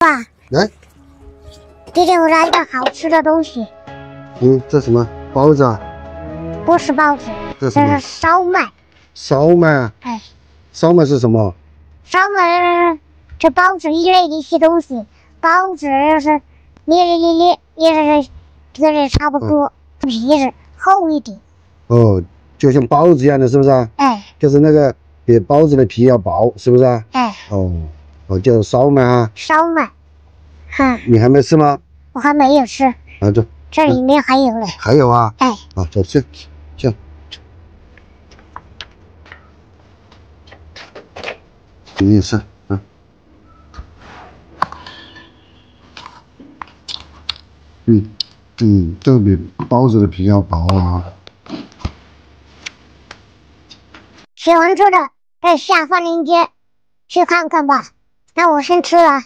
爸，来，弟弟，我来一个好吃的东西。这什么包子啊？不是包子，这什么？是烧麦。烧麦啊？哎，烧麦是什么？烧麦这包子一类的一些东西，包子是捏，也是跟这差不多，皮是厚一点。哦，就像包子一样的，是不是啊？哎，就是那个比包子的皮要薄，是不是啊？哎，哦，叫烧麦啊。烧麦。你还没吃吗？我还没有吃。啊，这里面还有嘞。还有啊？哎，啊，走去，你也吃，这个比包子的皮要薄啊。喜欢吃的在下方链接去看看吧。那我先吃了。